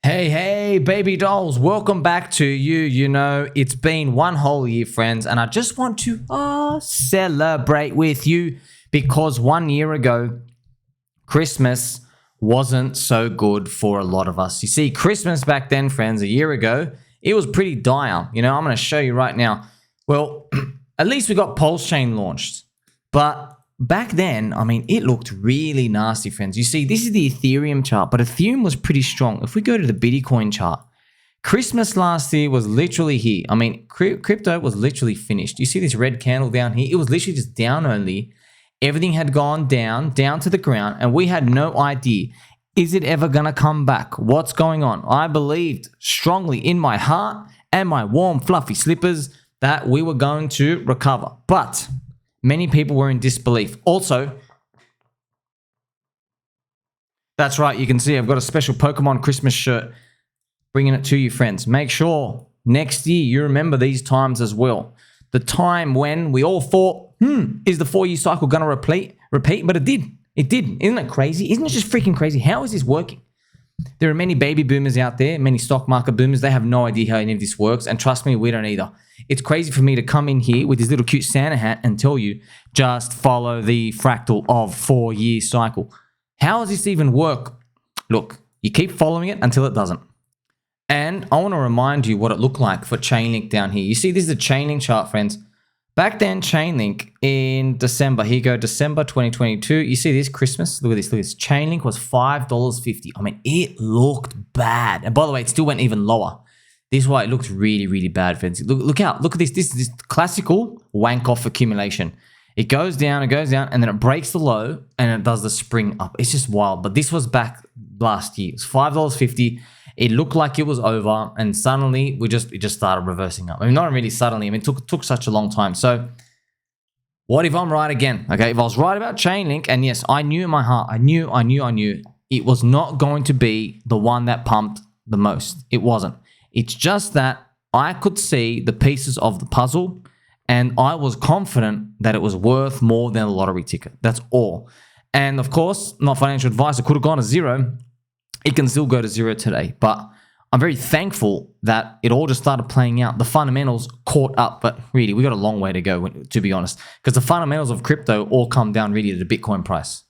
Hey, baby dolls, welcome back to you. You know, it's been one whole year, friends, and I just want to celebrate with you because 1 year ago, Christmas wasn't so good for a lot of us. You see, Christmas back then, friends, a year ago, it was pretty dire. You know, I'm going to show you right now. Well, at least we got PulseChain launched, but back then, I mean, it looked really nasty, friends. You see, this is the Ethereum chart, but Ethereum was pretty strong. If we go to the Bitcoin chart, Christmas last year was literally here. I mean, crypto was literally finished. You see this red candle down here? It was literally just down only. Everything had gone down to the ground, and we had no idea. Is it ever going to come back? What's going on? I believed strongly in my heart and my warm, fluffy slippers that we were going to recover. But many people were in disbelief. Also, that's right, you can see I've got a special Pokemon Christmas shirt bringing it to you, friends. Make sure next year you remember these times as well. The time when we all thought, is the 4-year cycle going to repeat? But it did. It did. Isn't it crazy? Isn't it just freaking crazy? How is this working? There are many baby boomers out there, many stock market boomers. They have no idea how any of this works. And trust me, we don't either. It's crazy for me to come in here with this little cute Santa hat and tell you, just follow the fractal of 4-year cycle. How does this even work? Look, you keep following it until it doesn't. And I want to remind you what it looked like for Chainlink down here. You see, this is a Chainlink chart, friends. Back then, Chainlink in December, here you go, December 2022. You see this Christmas? Look at this. Chainlink was $5.50. I mean, it looked bad. And by the way, it still went even lower. This is why it looks really, really bad, friends. Look out. Look at this. This is this classical wank-off accumulation. It goes down, and then it breaks the low, and it does the spring up. It's just wild. But this was back last year. It was $5.50. It looked like it was over, and suddenly it just started reversing up. I mean, not really suddenly. I mean, it took such a long time. So what if I'm right again? Okay, if I was right about Chainlink, and yes, I knew in my heart, I knew it was not going to be the one that pumped the most. It wasn't. It's just that I could see the pieces of the puzzle, and I was confident that it was worth more than a lottery ticket. That's all. And of course, not financial advice. It could have gone to zero. It can still go to zero today, but I'm very thankful that it all just started playing out. The fundamentals caught up, but really, we got a long way to go, to be honest, because the fundamentals of crypto all come down really to the Bitcoin price.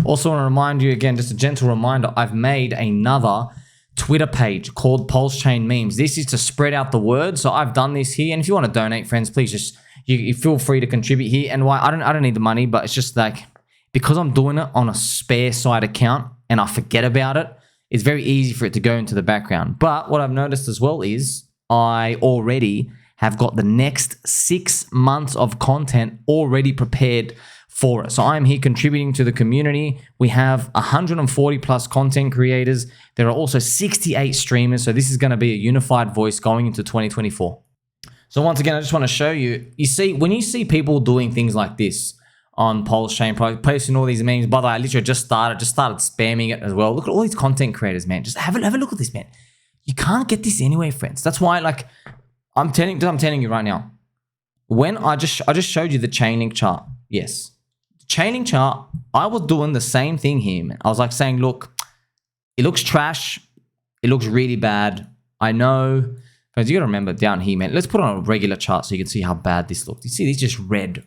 Also want to remind you again, just a gentle reminder, I've made another Twitter page called PulseChainMemes. This is to spread out the word. So I've done this here, and if you want to donate, friends, please just you feel free to contribute here. And why I don't need the money, but it's just like because I'm doing it on a spare side account and I forget about it. It's very easy for it to go into the background. But what I've noticed as well is I already have got the next 6 months of content already prepared for it. So I'm here contributing to the community. We have 140 plus content creators. There are also 68 streamers. So this is going to be a unified voice going into 2024. So once again, I just want to show you, see, when you see people doing things like this, on PulseChain, posting all these memes. By the way, I literally just started spamming it as well. Look at all these content creators, man. Just have a look at this, man. You can't get this anywhere, friends. That's why, like, I'm telling you right now. When I just showed you the Chainlink chart. Yes, Chainlink chart. I was doing the same thing here, man. I was like saying, look, it looks trash. It looks really bad. I know. Because you got to remember down here, man. Let's put on a regular chart so you can see how bad this looked. You see, this just red.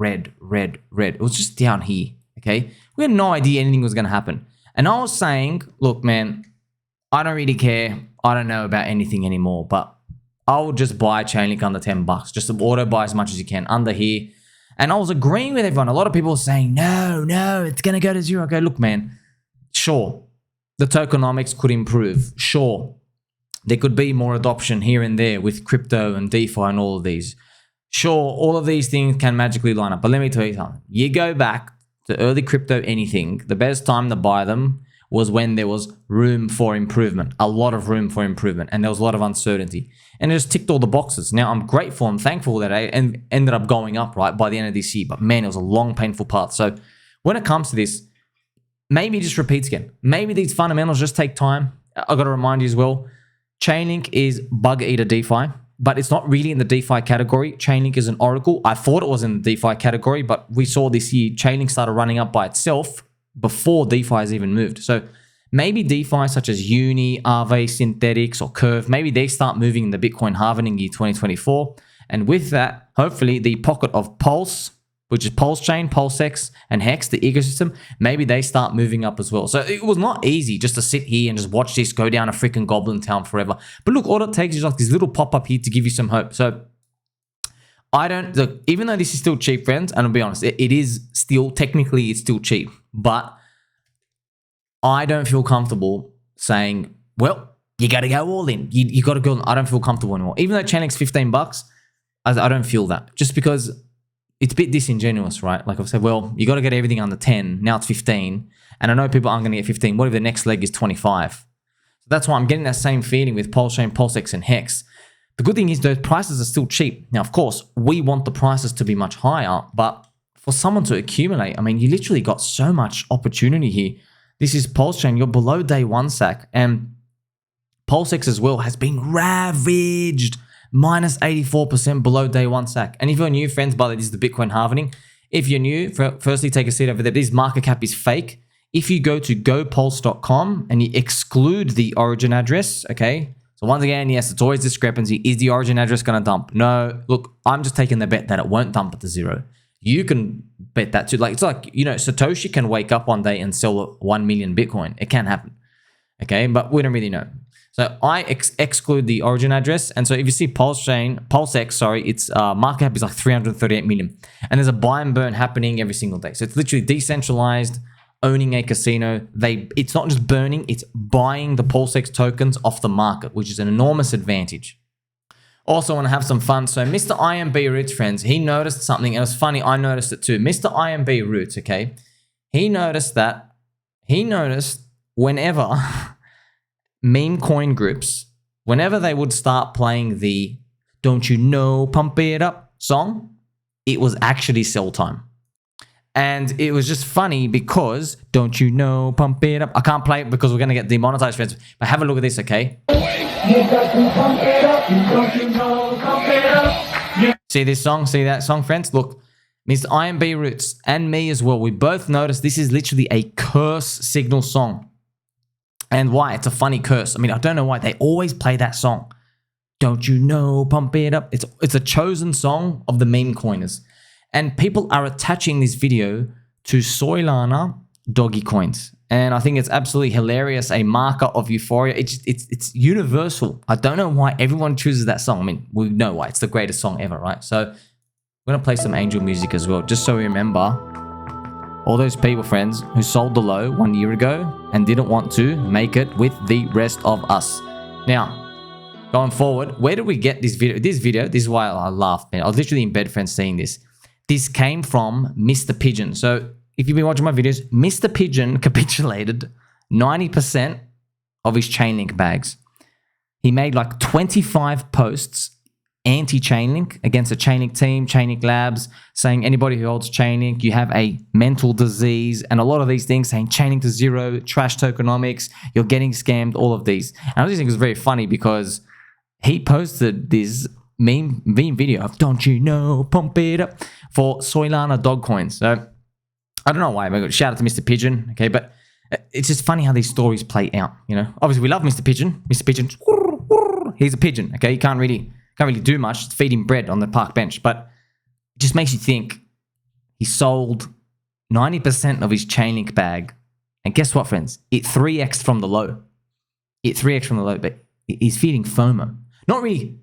It was just down here, okay? We had no idea anything was going to happen. And I was saying, look, man, I don't really care. I don't know about anything anymore, but I will just buy Chainlink under $10. Just auto buy as much as you can under here. And I was agreeing with everyone. A lot of people were saying, no, it's going to go to zero. Okay, look, man, sure, the tokenomics could improve. Sure. There could be more adoption here and there with crypto and DeFi and all of these. Sure, all of these things can magically line up. But let me tell you something. You go back to early crypto anything, the best time to buy them was when there was room for improvement, a lot of room for improvement, and there was a lot of uncertainty. And it just ticked all the boxes. Now, I'm grateful and thankful that I ended up going up, right, by the end of this year. But man, it was a long, painful path. So when it comes to this, maybe it just repeats again. Maybe these fundamentals just take time. I got to remind you as well, Chainlink is bug eater DeFi, but it's not really in the DeFi category. Chainlink is an oracle. I thought it was in the DeFi category, but we saw this year Chainlink started running up by itself before DeFi has even moved. So maybe DeFi such as Uni, Aave, Synthetics, or Curve, maybe they start moving in the Bitcoin halving year 2024. And with that, hopefully the pocket of Pulse, which is PulseChain, PulseX, and Hex, the ecosystem, maybe they start moving up as well. So it was not easy just to sit here and just watch this go down a freaking goblin town forever. But look, all it takes is like this little pop-up here to give you some hope. So I don't, look, even though this is still cheap, friends, and I'll be honest, it is still, technically it's still cheap, but I don't feel comfortable saying, well, you got to go all in. You got to go, I don't feel comfortable anymore. Even though Chainlink's $15, I don't feel that. Just because it's a bit disingenuous, right? Like I've said, well, you got to get everything under 10. Now it's 15. And I know people aren't going to get 15. What if the next leg is 25? So that's why I'm getting that same feeling with PulseChain, PulseX, and Hex. The good thing is those prices are still cheap. Now, of course, we want the prices to be much higher, but for someone to accumulate, I mean, you literally got so much opportunity here. This is PulseChain. You're below day one sack. And PulseX as well has been ravaged. Minus 84% below day one sack. And if you're new, friends, by the way, this is the Bitcoin halvening. If you're new, firstly, take a seat over there. This market cap is fake. If you go to gopulse.com and you exclude the origin address, okay? So once again, yes, it's always discrepancy. Is the origin address going to dump? No. Look, I'm just taking the bet that it won't dump at the zero. You can bet that too. Like, it's like, you know, Satoshi can wake up one day and sell 1 million Bitcoin. It can happen. Okay, but we don't really know. So I exclude the origin address. And so if you see PulseX, sorry, its market cap is like 338 million. And there's a buy and burn happening every single day. So it's literally decentralized, owning a casino. It's not just burning, it's buying the PulseX tokens off the market, which is an enormous advantage. Also want to have some fun. So Mr. IMB Roots, friends, he noticed something. And it was funny, I noticed it too. Mr. IMB Roots, okay, he noticed whenever meme coin groups, whenever they would start playing the "Don't You Know, Pump It Up" song, it was actually sell time. And it was just funny because "Don't You Know, Pump It Up," I can't play it because we're going to get demonetized, friends, but have a look at this, okay? See this song? See that song, friends? Look, Mr. IMB Roots and me as well, we both noticed this is literally a curse signal song. And why? It's a funny curse. I mean, I don't know why. They always play that song. Don't you know, pump it up. It's a chosen song of the meme coiners. And people are attaching this video to Solana doggy coins. And I think it's absolutely hilarious, a marker of euphoria. It's universal. I don't know why everyone chooses that song. I mean, we know why. It's the greatest song ever, right? So I'm going to play some angel music as well, just so we remember all those people, friends, who sold the low 1 year ago and didn't want to make it with the rest of us. Now, going forward, where did we get this video? This is why I laughed, man. I was literally in bed, friends, seeing this. This came from Mr. Pigeon. So if you've been watching my videos, Mr. Pigeon capitulated 90% of his Chainlink bags. He made like 25 posts anti-Chainlink against the Chainlink team, Chainlink Labs, saying anybody who holds Chainlink, you have a mental disease, and a lot of these things saying Chainlink to zero, trash tokenomics, you're getting scammed, all of these. And I just think it was very funny because he posted this meme video of "Don't You Know, Pump It Up" for Solana dog coins. So I don't know why, but shout out to Mr. Pigeon, okay? But it's just funny how these stories play out, you know? Obviously, we love Mr. Pigeon. Mr. Pigeon, he's a pigeon, okay? You can't really do much. Just feed him bread on the park bench. But it just makes you think he sold 90% of his Chainlink bag. And guess what, friends? It 3x from the low. But he's feeding FOMO. Not really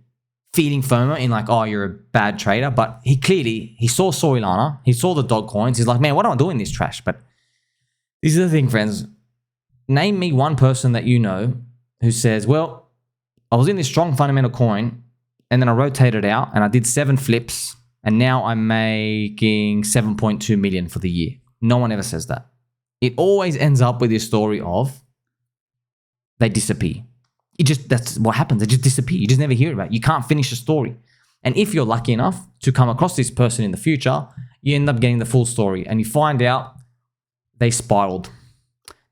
feeding FOMO in like, oh, you're a bad trader. But he saw Solana. He saw the dog coins. He's like, man, what am I doing this trash? But this is the thing, friends. Name me one person that you know who says, well, I was in this strong fundamental coin, and then I rotated out and I did 7 flips, and now I'm making 7.2 million for the year. No one ever says that. It always ends up with this story of they disappear. That's what happens. They just disappear. You just never hear about it. You can't finish a story. And if you're lucky enough to come across this person in the future, you end up getting the full story, and you find out they spiraled.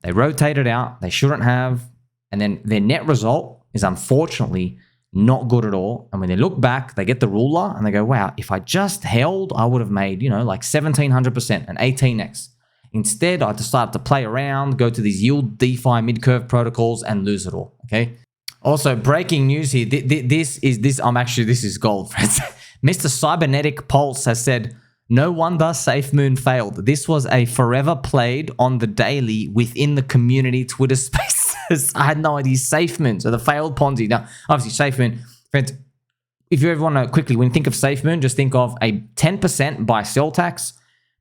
They rotated out. They shouldn't have. And then their net result is unfortunately not good at all. And when they look back, they get the ruler and they go, wow, if I just held, I would have made, like 1700% and 18x. Instead, I decided to play around, go to these yield DeFi mid-curve protocols and lose it all, okay? Also, breaking news here. This is gold, friends. Mr. Cybernetic Pulse has said, no wonder SafeMoon failed. This was a forever played on the daily within the community Twitter spaces. I had no idea. SafeMoon, so the failed Ponzi. Now, obviously, SafeMoon, friends, if you ever want to quickly, when you think of SafeMoon, just think of a 10% buy-sell tax.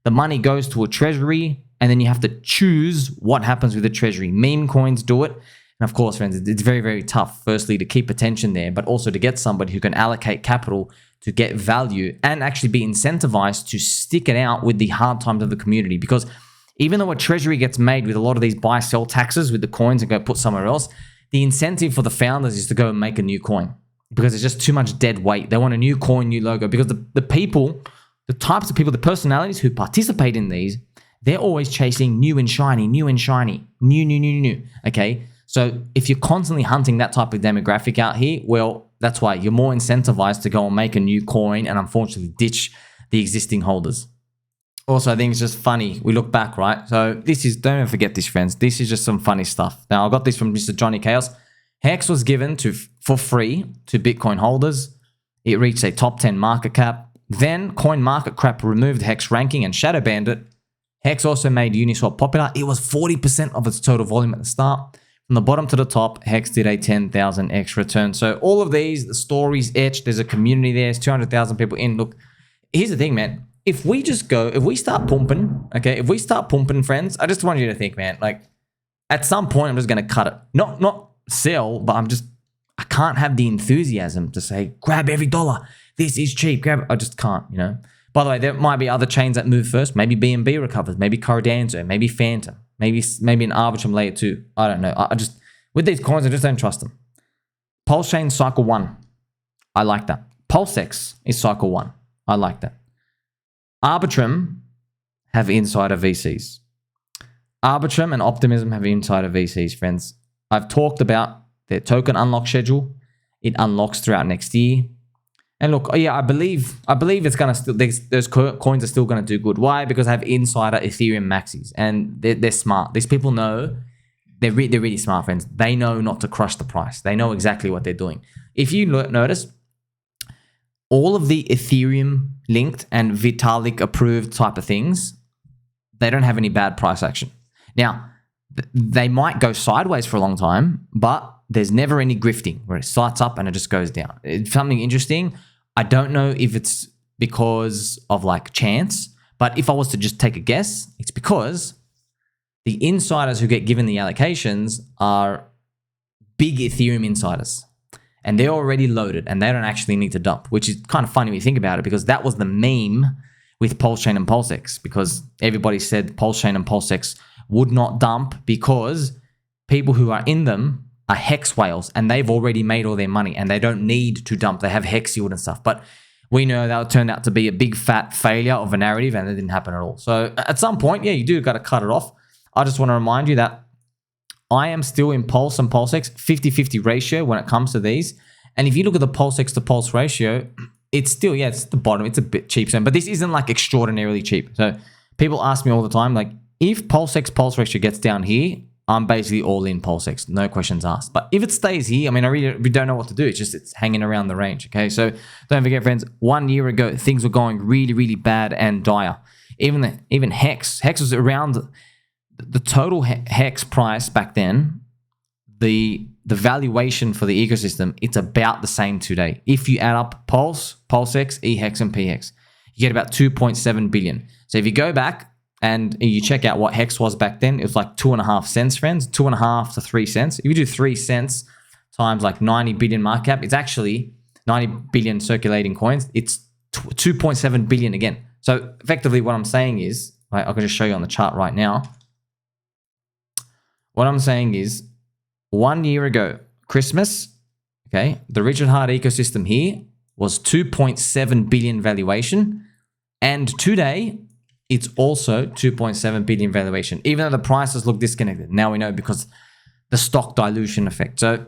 The money goes to a treasury, and then you have to choose what happens with the treasury. Meme coins do it. And of course, friends, it's very, very tough, firstly, to keep attention there, but also to get somebody who can allocate capital to get value and actually be incentivized to stick it out with the hard times of the community. Because even though a treasury gets made with a lot of these buy-sell taxes with the coins and go put somewhere else, the incentive for the founders is to go and make a new coin because it's just too much dead weight. They want a new coin, new logo, because the people, the types of people, the personalities who participate in these, they're always chasing new and shiny, new, new. Okay? So if you're constantly hunting that type of demographic out here, well, that's why you're more incentivized to go and make a new coin and unfortunately ditch the existing holders. Also, I think it's just funny. We look back, right? So this is, don't ever forget this, friends. This is just some funny stuff. Now, I got this from Mr. Johnny Chaos. Hex was given for free to Bitcoin holders. It reached a top 10 market cap. Then CoinMarketCap removed Hex ranking and shadow banned it. Hex also made Uniswap popular. It was 40% of its total volume at the start. From the bottom to the top, Hex did a 10,000x return. So all of these, the stories etched. There's a community there. There's 200,000 people in. Look, here's the thing, man. If we start pumping, okay, if we start pumping, friends, I just want you to think, man, like at some point, I'm just going to cut it. Not sell, but I can't have the enthusiasm to say, grab every dollar. This is cheap. Grab it. I just can't, you know. By the way, there might be other chains that move first. Maybe BNB recovers. Maybe Cardano. Maybe Phantom. Maybe an Arbitrum layer 2. I don't know. I just, with these coins, I just don't trust them. PulseChain cycle 1. I like that. PulseX is cycle 1. I like that. Arbitrum have insider VCs. Arbitrum and Optimism have insider VCs, friends. I've talked about their token unlock schedule. It unlocks throughout next year. And look, yeah, I believe it's gonna still, those coins are still gonna do good. Why? Because they have insider Ethereum maxis, and they're smart. These people know, they're really smart, friends. They know not to crush the price. They know exactly what they're doing. If you notice, all of the Ethereum linked and Vitalik approved type of things, they don't have any bad price action. Now, they might go sideways for a long time, but there's never any grifting where it starts up and it just goes down. It's something interesting. I don't know if it's because of like chance, but if I was to just take a guess, it's because the insiders who get given the allocations are big Ethereum insiders. And they're already loaded and they don't actually need to dump, which is kind of funny when you think about it, because that was the meme with PulseChain and PulseX, because everybody said PulseChain and PulseX would not dump because people who are in them are hex whales and they've already made all their money and they don't need to dump. They have hex yield and stuff. But we know that turned out to be a big fat failure of a narrative and it didn't happen at all. So at some point, yeah, you do got to cut it off. I just want to remind you that I am still in Pulse and PulseX 50-50 ratio when it comes to these. And if you look at the PulseX to Pulse ratio, it's still, yeah, it's the bottom. It's a bit cheap. But this isn't like extraordinarily cheap. So people ask me all the time, like, if PulseX Pulse ratio gets down here, I'm basically all in PulseX. No questions asked. But if it stays here, I mean, we don't know what to do. It's hanging around the range, okay? So don't forget, friends, 1 year ago, things were going really, really bad and dire. Even Hex was around the total Hex price back then. The valuation for the ecosystem, it's about the same today. If you add up Pulse, PulseX, eHex, and PHex, you get about 2.7 billion. So if you go back and you check out what Hex was back then, it was like 2.5 cents, friends, 2.5 to 3 cents. If you do 3 cents times like 90 billion market cap, it's actually 90 billion circulating coins. It's 2.7 billion again. So effectively what I'm saying is, right, I can just show you on the chart right now. What I'm saying is, 1 year ago, Christmas, okay, the Richard Heart ecosystem here was 2.7 billion valuation. And today, it's also 2.7 billion valuation, even though the prices look disconnected. Now we know because the stock dilution effect. So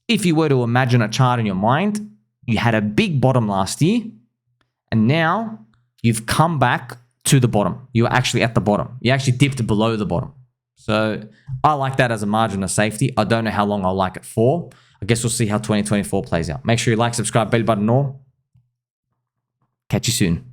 if you were to imagine a chart in your mind, you had a big bottom last year, and now you've come back to the bottom. You were actually at the bottom. You actually dipped below the bottom. So I like that as a margin of safety. I don't know how long I'll like it for. I guess we'll see how 2024 plays out. Make sure you like, subscribe, bell button on. Catch you soon.